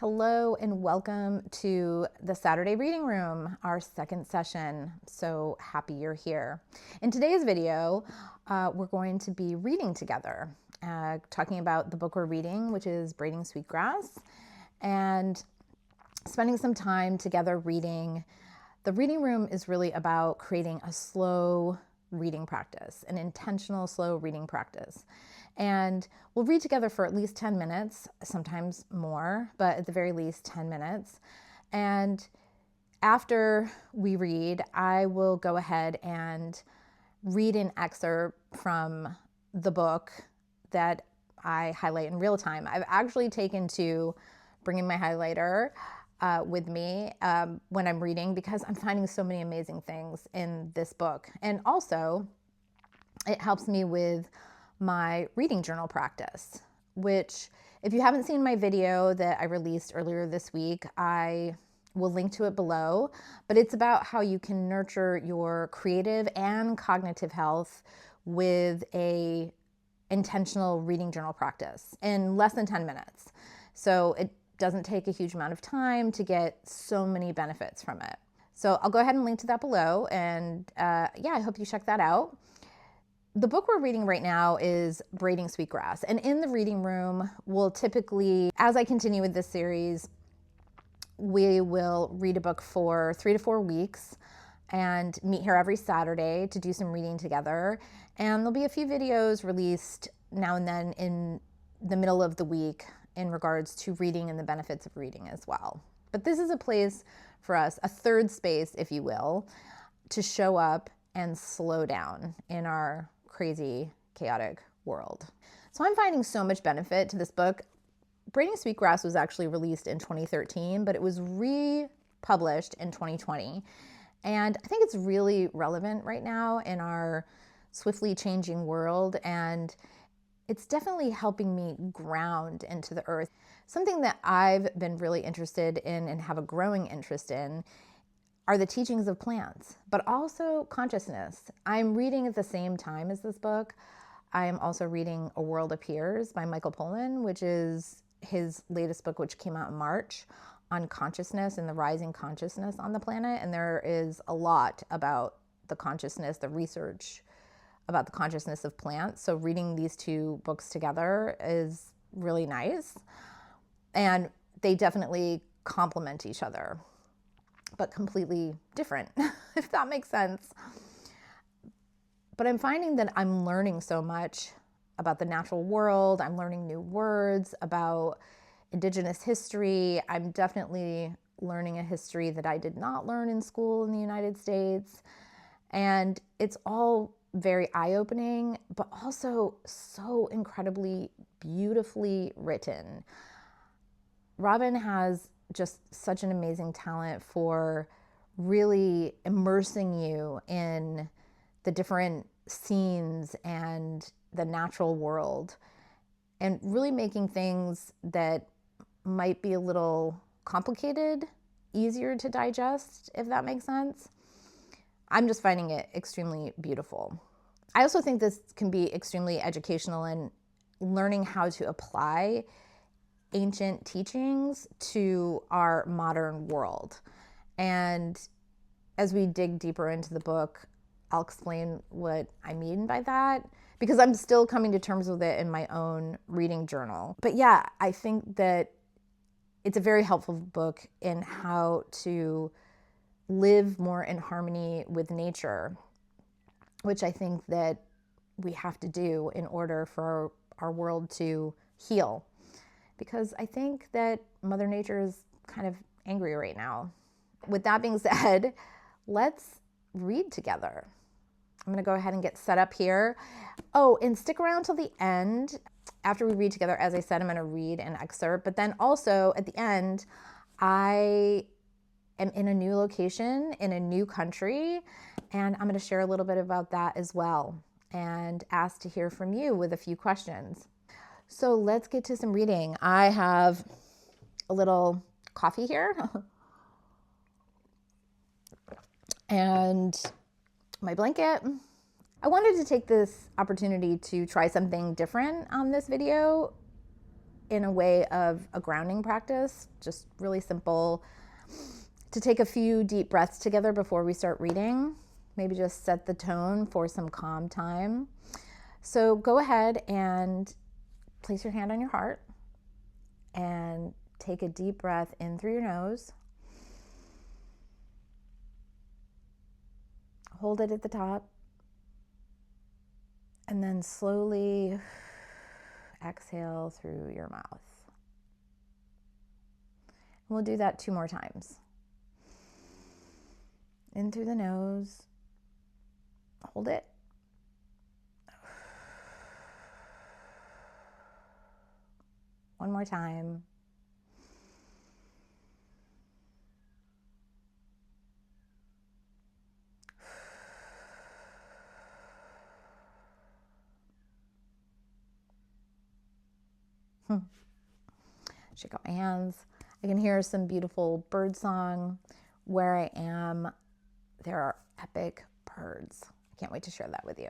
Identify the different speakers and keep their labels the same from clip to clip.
Speaker 1: Hello and welcome to the Saturday Reading Room, our second session. So happy you're here. In today's video, we're going to be reading together, talking about the book we're reading, which is Braiding Sweetgrass, and spending some time together reading. The reading room is really about creating a slow reading practice, an intentional slow reading practice. And we'll read together for at least 10 minutes, sometimes more, but at the very least 10 minutes. And after we read, I will go ahead and read an excerpt from the book that I highlight in real time. I've actually taken to bringing my highlighter with me when I'm reading, because I'm finding so many amazing things in this book. And also, it helps me with my reading journal practice, which, if you haven't seen my video that I released earlier this week, I will link to it below. But it's about how you can nurture your creative and cognitive health with a intentional reading journal practice in less than 10 minutes. So it doesn't take a huge amount of time to get so many benefits from it. So I'll go ahead and link to that below. And I hope you check that out. The book we're reading right now is Braiding Sweetgrass. And in the reading room, we'll typically, as I continue with this series, we will read a book for 3 to 4 weeks and meet here every Saturday to do some reading together. And there'll be a few videos released now and then in the middle of the week in regards to reading and the benefits of reading as well. But this is a place for us, a third space, if you will, to show up and slow down in our crazy, chaotic world. So I'm finding so much benefit to this book. Braiding Sweetgrass was actually released in 2013, but it was republished in 2020. And I think it's really relevant right now in our swiftly changing world. And it's definitely helping me ground into the earth. Something that I've been really interested in and have a growing interest in are the teachings of plants, but also consciousness. I'm reading at the same time as this book. I am also reading A World Appears by Michael Pollan, which is his latest book, which came out in March, on consciousness and the rising consciousness on the planet. And there is a lot about the consciousness, the research about the consciousness of plants. So reading these two books together is really nice. And they definitely complement each other, but completely different, if that makes sense. But I'm finding that I'm learning so much about the natural world. I'm learning new words about indigenous history. I'm definitely learning a history that I did not learn in school in the United States. And it's all very eye-opening, but also so incredibly beautifully written. Robin has just such an amazing talent for really immersing you in the different scenes and the natural world, and really making things that might be a little complicated easier to digest, if that makes sense. I'm just finding it extremely beautiful. I also think this can be extremely educational in learning how to apply ancient teachings to our modern world. And as we dig deeper into the book, I'll explain what I mean by that, because I'm still coming to terms with it in my own reading journal. But yeah, I think that it's a very helpful book in how to live more in harmony with nature, which I think that we have to do in order for our world to heal. Because I think that Mother Nature is kind of angry right now. With that being said, let's read together. I'm going to go ahead and get set up here. Oh, and stick around till the end. After we read together, as I said, I'm going to read an excerpt. But then also at the end, I am in a new location, in a new country, and I'm going to share a little bit about that as well, and ask to hear from you with a few questions. So let's get to some reading. I have a little coffee here and my blanket. I wanted to take this opportunity to try something different on this video in a way of a grounding practice, just really simple, to take a few deep breaths together before we start reading. Maybe just set the tone for some calm time. So go ahead and place your hand on your heart and take a deep breath in through your nose. Hold it at the top. And then slowly exhale through your mouth. And we'll do that 2 more times. In through the nose. Hold it. One more time. Shake out my hands. I can hear some beautiful bird song. Where I am, there are epic birds. I can't wait to share that with you.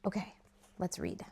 Speaker 1: Okay, let's read.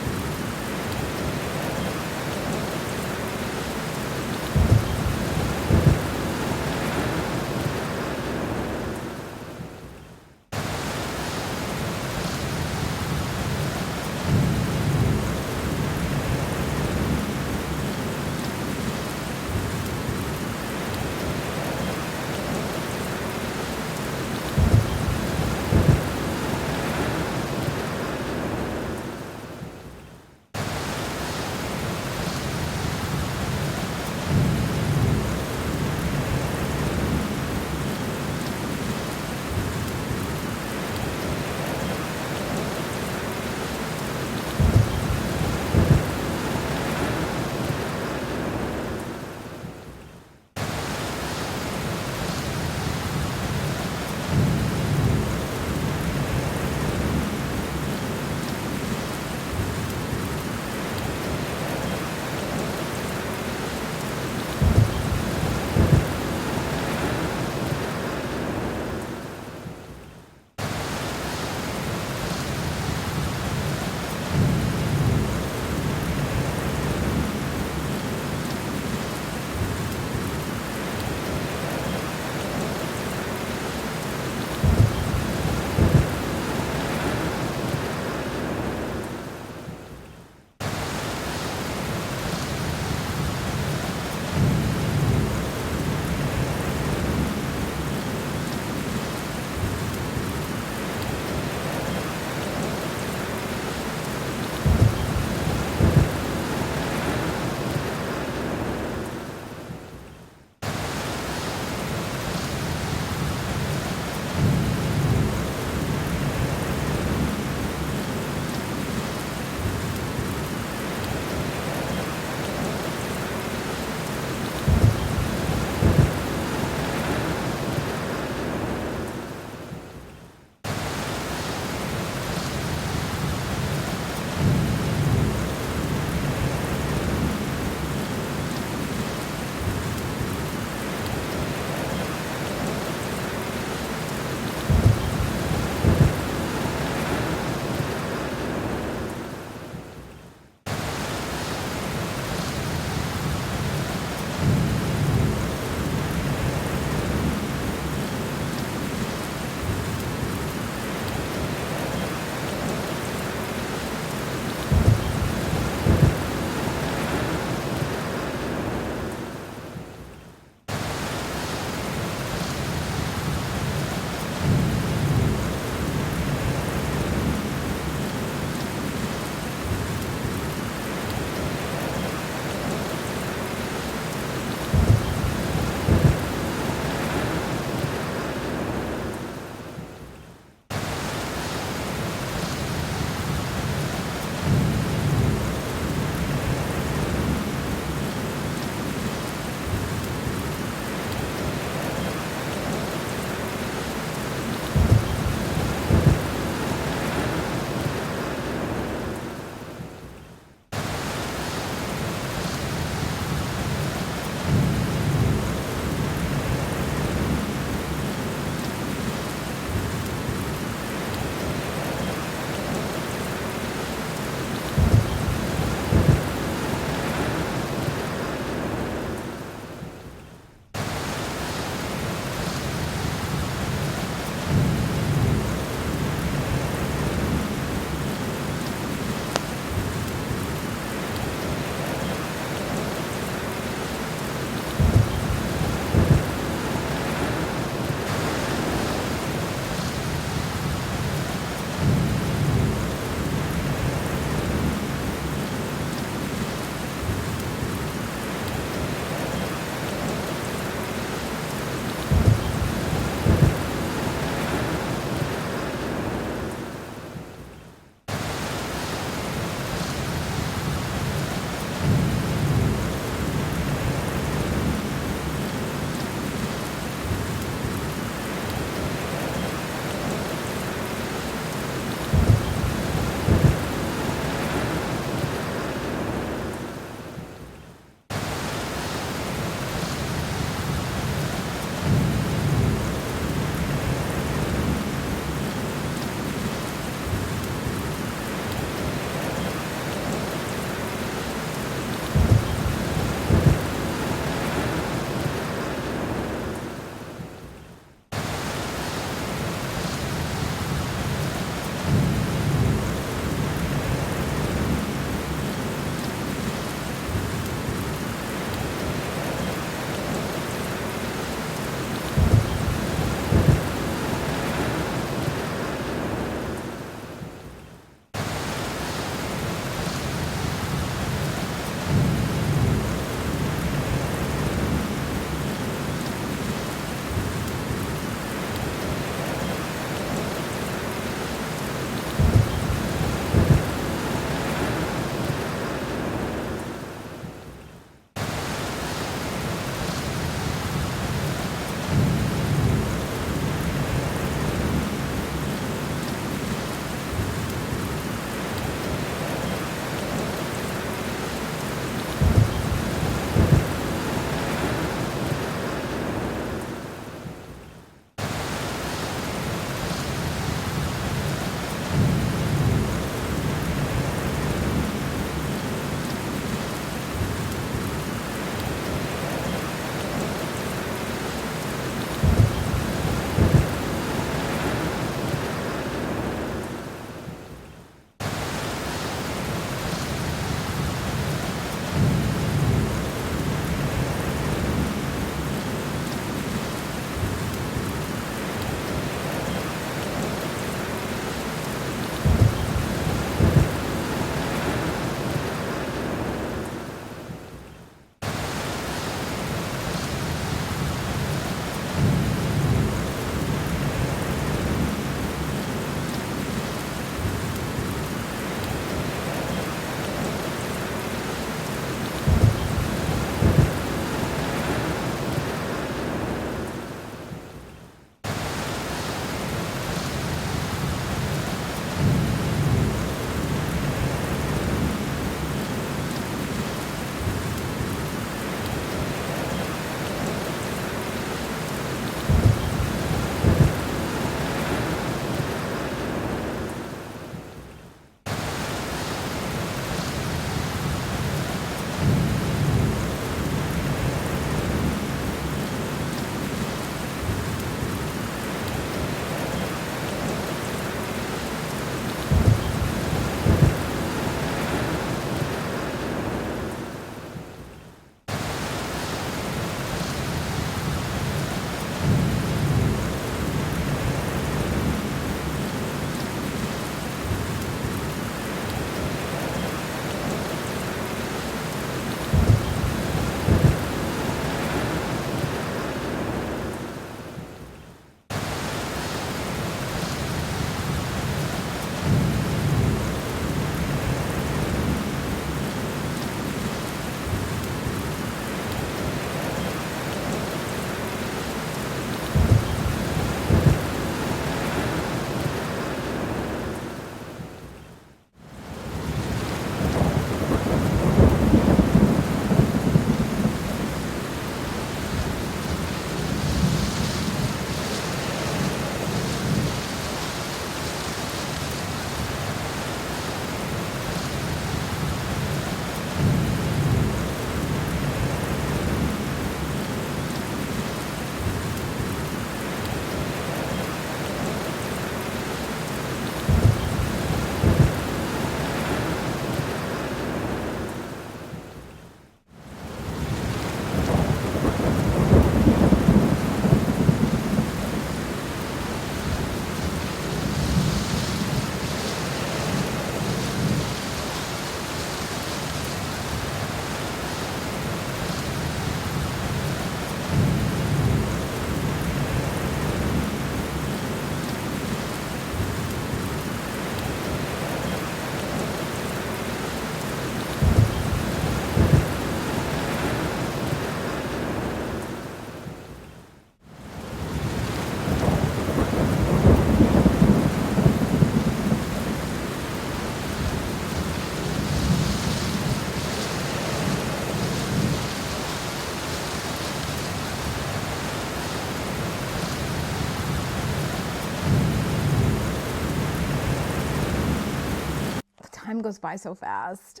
Speaker 1: time goes by so fast.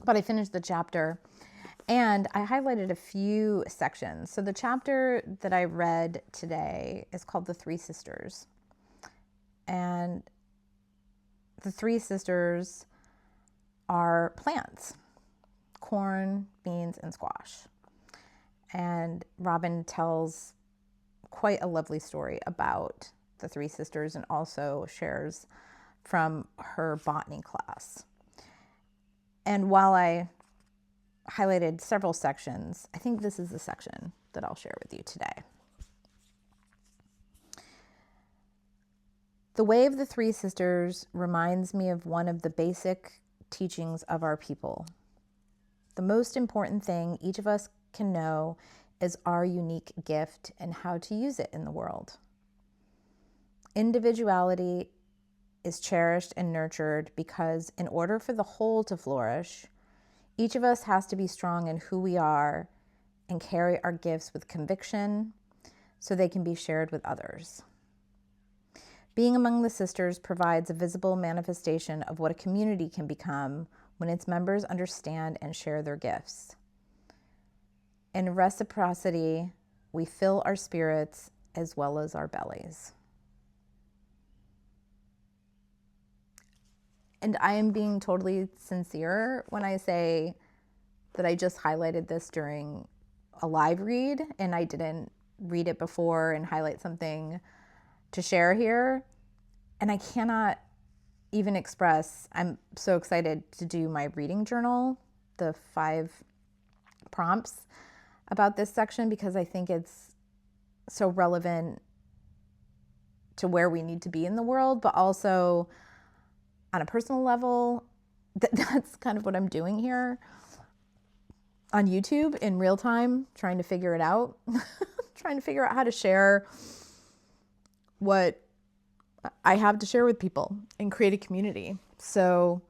Speaker 1: But I finished the chapter and I highlighted a few sections. So the chapter that I read today is called The Three Sisters. And the three sisters are plants: corn, beans, and squash. And Robin tells quite a lovely story about the three sisters and also shares from her botany class. And while I highlighted several sections, I think this is the section that I'll share with you today. The way of the three sisters reminds me of one of the basic teachings of our people. The most important thing each of us can know is our unique gift and how to use it in the world. Individuality is cherished and nurtured because in order for the whole to flourish, each of us has to be strong in who we are and carry our gifts with conviction so they can be shared with others. Being among the sisters provides a visible manifestation of what a community can become when its members understand and share their gifts. In reciprocity, we fill our spirits as well as our bellies. And I am being totally sincere when I say that I just highlighted this during a live read and I didn't read it before and highlight something to share here. And I cannot even express, I'm so excited to do my reading journal, the 5 prompts about this section, because I think it's so relevant to where we need to be in the world, but also on a personal level, that's kind of what I'm doing here on YouTube in real time, trying to figure it out, trying to figure out how to share what I have to share with people and create a community. So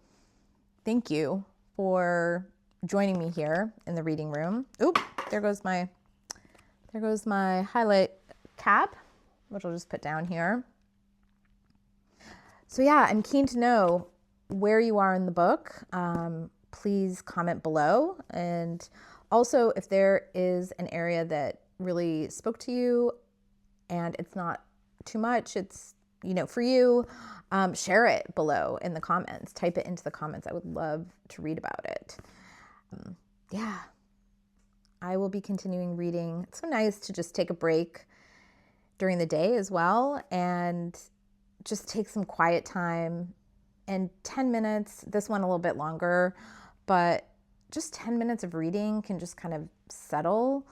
Speaker 1: thank you for joining me here in the reading room. Oop, there goes my highlight cap, which I'll just put down here. So yeah, I'm keen to know where you are in the book. Please comment below. And also, if there is an area that really spoke to you and it's not too much, it's, for you, share it below in the comments. Type it into the comments. I would love to read about it. Yeah, I will be continuing reading. It's so nice to just take a break during the day as well and just take some quiet time. And 10 minutes, this one a little bit longer, but just 10 minutes of reading can just kind of settle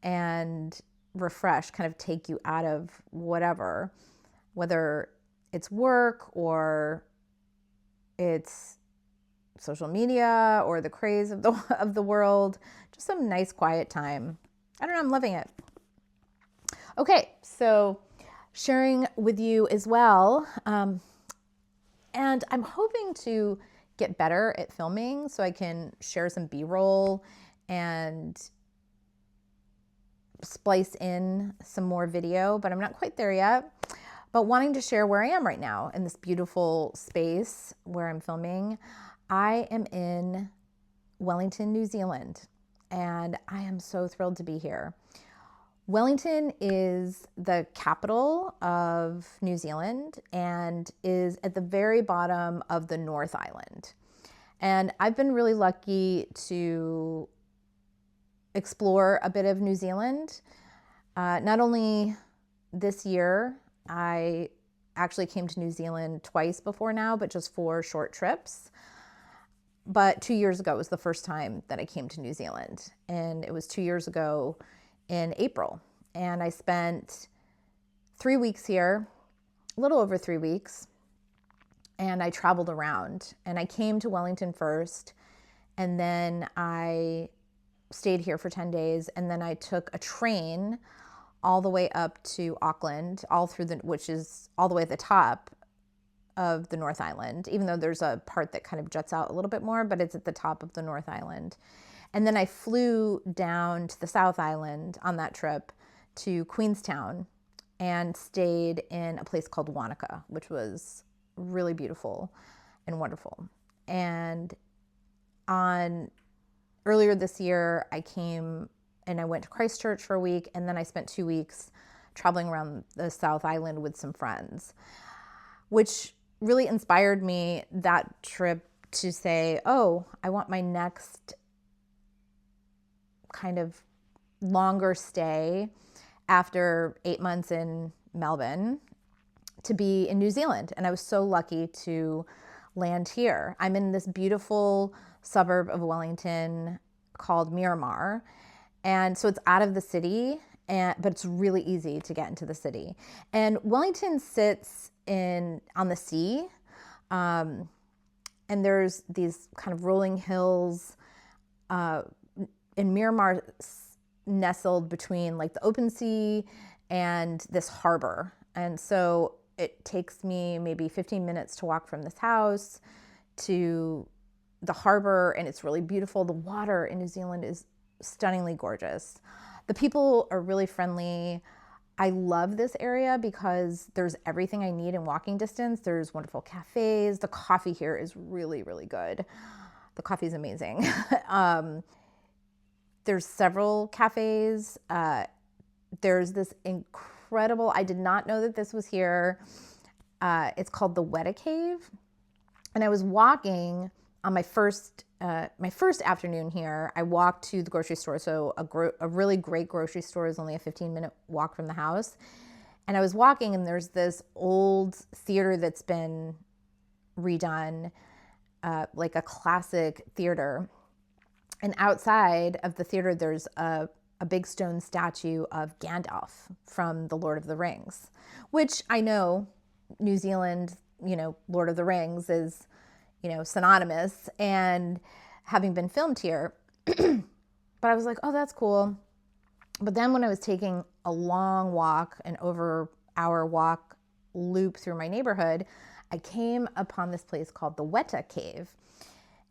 Speaker 1: and refresh, kind of take you out of whatever, whether it's work or it's social media or the craze of the world, just some nice quiet time. I don't know, I'm loving it. Okay, so sharing with you as well. And I'm hoping to get better at filming so I can share some B-roll and splice in some more video, but I'm not quite there yet. But wanting to share where I am right now in this beautiful space where I'm filming. I am in Wellington, New Zealand, and I am so thrilled to be here. Wellington is the capital of New Zealand and is at the very bottom of the North Island. And I've been really lucky to explore a bit of New Zealand. Not only this year, I actually came to New Zealand twice before now, but just for short trips. But 2 years ago was the first time that I came to New Zealand. And it was 2 years ago in April. And I spent 3 weeks here, a little over 3 weeks, and I traveled around. And I came to Wellington first, and then I stayed here for 10 days, and then I took a train all the way up to Auckland, which is all the way at the top of the North Island, even though there's a part that kind of juts out a little bit more, but it's at the top of the North Island. And then I flew down to the South Island on that trip to Queenstown and stayed in a place called Wanaka, which was really beautiful. and wonderful. And earlier this year, I came and I went to Christchurch for a week, and then I spent 2 weeks traveling around the South Island with some friends, which really inspired me, that trip, to say, oh, I want my next kind of longer stay after 8 months in Melbourne to be in New Zealand. And I was so lucky to land here. I'm in this beautiful suburb of Wellington called Miramar. And so it's out of the city, but it's really easy to get into the city. And Wellington sits on the sea. And there's these kind of rolling hills, in Miramar, nestled between like the open sea and this harbor. And so it takes me maybe 15 minutes to walk from this house to the harbor, and it's really beautiful. The water in New Zealand is stunningly gorgeous. The people are really friendly. I love this area because there's everything I need in walking distance. There's wonderful cafes. The coffee here is really, really good. The coffee is amazing. There's several cafes. There's this incredible, I did not know that this was here. It's called the Weta Cave. And I was walking on my first afternoon here. I walked to the grocery store. So a really great grocery store is only a 15-minute walk from the house. And I was walking, and there's this old theater that's been redone, like a classic theater. And outside of the theater, there's a big stone statue of Gandalf from The Lord of the Rings, which I know New Zealand, Lord of the Rings is, synonymous, and having been filmed here. But I was like, oh, that's cool. But then when I was taking a long walk, an over-hour walk loop through my neighborhood, I came upon this place called the Weta Cave.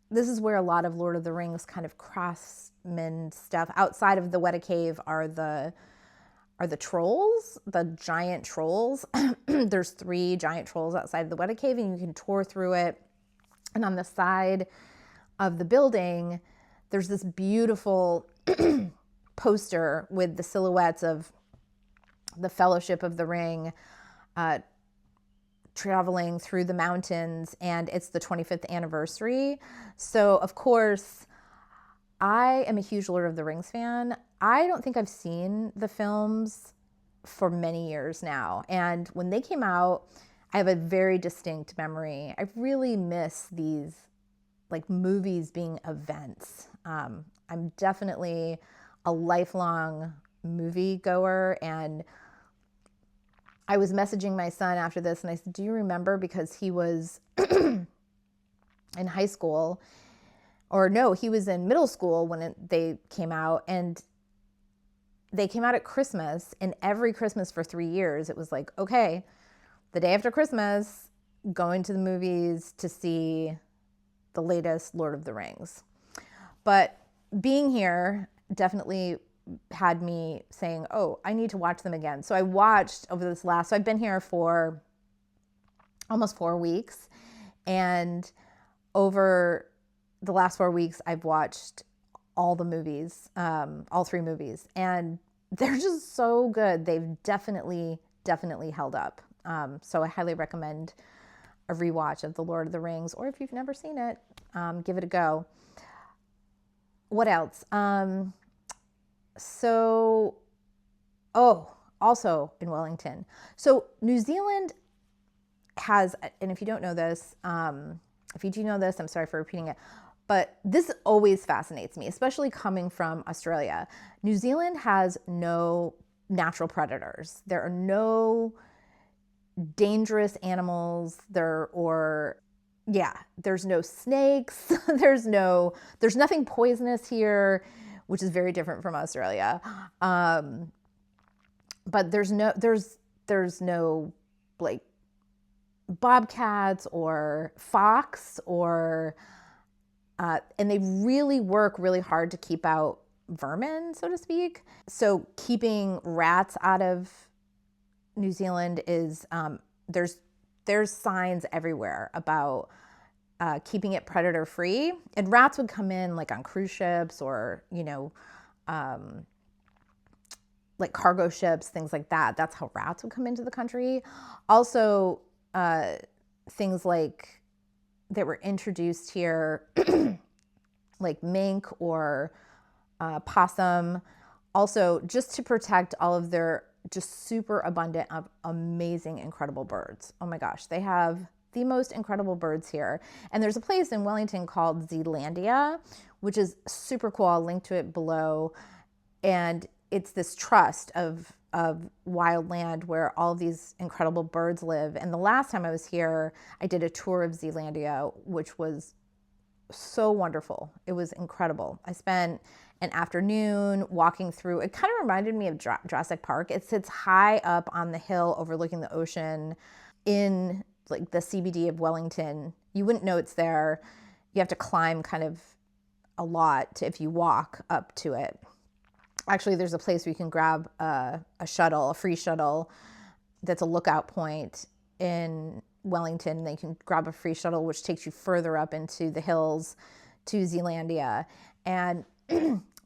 Speaker 1: This is where a lot of Lord of the Rings kind of craftsman stuff. Outside of the Weta Cave are the trolls, the giant trolls. There's 3 giant trolls outside of the Weta Cave, and you can tour through it. And on the side of the building, there's this beautiful poster with the silhouettes of the Fellowship of the Ring, traveling through the mountains, and it's the 25th anniversary. So of course, I am a huge Lord of the Rings fan. I don't think I've seen the films for many years now. And when they came out, I have a very distinct memory. I really miss these like movies being events. I'm definitely a lifelong movie goer, and I was messaging my son after this, and I said, do you remember? Because he was in high school, or no, he was in middle school when they came out, and they came out at Christmas, and every Christmas for 3 years, it was like, okay, the day after Christmas, going to the movies to see the latest Lord of the Rings. But being here definitely had me saying, oh, I need to watch them again. So I watched over this so I've been here for almost 4 weeks. And over the last 4 weeks, I've watched all the movies, all 3 movies. And they're just so good. They've definitely held up. So I highly recommend a rewatch of The Lord of the Rings, or if you've never seen it, give it a go. What else? Also in Wellington. So New Zealand has, and if you don't know this, if you do know this, I'm sorry for repeating it, but this always fascinates me, especially coming from Australia. New Zealand has no natural predators. There are no dangerous animals there, there's no snakes. there's nothing poisonous here, which is very different from Australia. But there's no like bobcats or fox or, and they really work really hard to keep out vermin, so to speak. So keeping rats out of New Zealand is, there's signs everywhere about keeping it predator free. And rats would come in like on cruise ships or, like cargo ships, things like that. That's how rats would come into the country. Also, things like that were introduced here, like mink or possum. Also, just to protect all of their just super abundant of amazing, incredible birds. Oh my gosh, they have the most incredible birds here. And there's a place in Wellington called Zealandia, which is super cool. I'll link to it below. And it's this trust of wild land where all these incredible birds live. And the last time I was here, I did a tour of Zealandia, which was so wonderful. It was incredible. I spent an afternoon walking through. It kind of reminded me of Jurassic Park. It sits high up on the hill overlooking the ocean in like the CBD of Wellington. You wouldn't know it's there. You have to climb kind of a lot if you walk up to it. Actually, there's a place where you can grab a shuttle, a free shuttle that's a lookout point in Wellington. They can grab a free shuttle, which takes you further up into the hills to Zealandia. And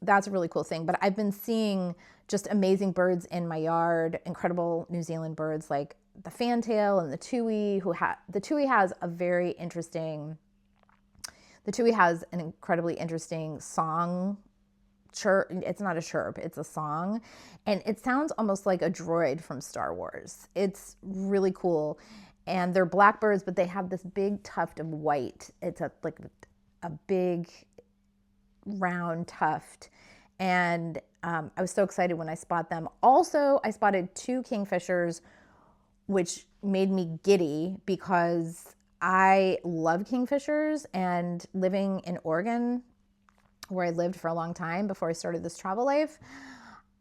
Speaker 1: that's a really cool thing. But I've been seeing just amazing birds in my yard, incredible New Zealand birds like the fantail and the tui. The tui has an incredibly interesting song. Chirp. It's not a chirp, it's a song. And it sounds almost like a droid from Star Wars. It's really cool. And they're blackbirds, but they have this big tuft of white. It's like a big round tuft. And I was so excited when I spot them. Also, I spotted 2 kingfishers, which made me giddy because I love kingfishers, and living in Oregon, where I lived for a long time before I started this travel life,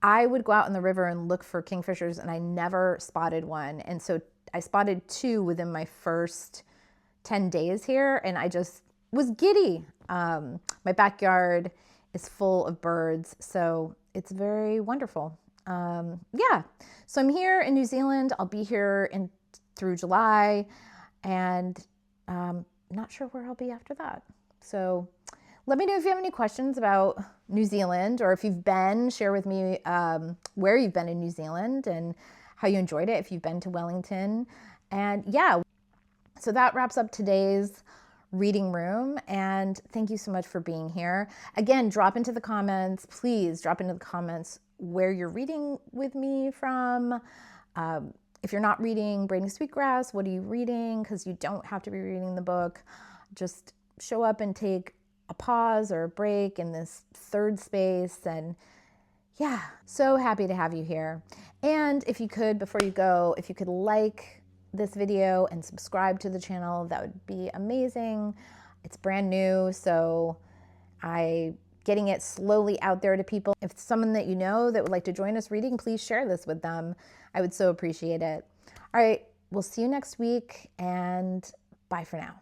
Speaker 1: I would go out in the river and look for kingfishers, and I never spotted one. And so I spotted 2 within my first 10 days here, and I just was giddy. My backyard is full of birds, so it's very wonderful. Yeah, so I'm here in New Zealand. I'll be here through July, and not sure where I'll be after that. So let me know if you have any questions about New Zealand, or if you've been, share with me where you've been in New Zealand and how you enjoyed it, if you've been to Wellington. And yeah, so that wraps up today's reading room, and thank you so much for being here. Again, drop into the comments, please drop into the comments where you're reading with me from. If you're not reading Braiding Sweetgrass, what are you reading? Because you don't have to be reading the book. Just show up and take a pause or a break in this third space. And yeah, so happy to have you here. And if you could, before you go, if you could like this video and subscribe to the channel, that would be amazing. It's brand new, so getting it slowly out there to people. If it's someone that you know that would like to join us reading, please share this with them. I would so appreciate it. All right, we'll see you next week, and bye for now.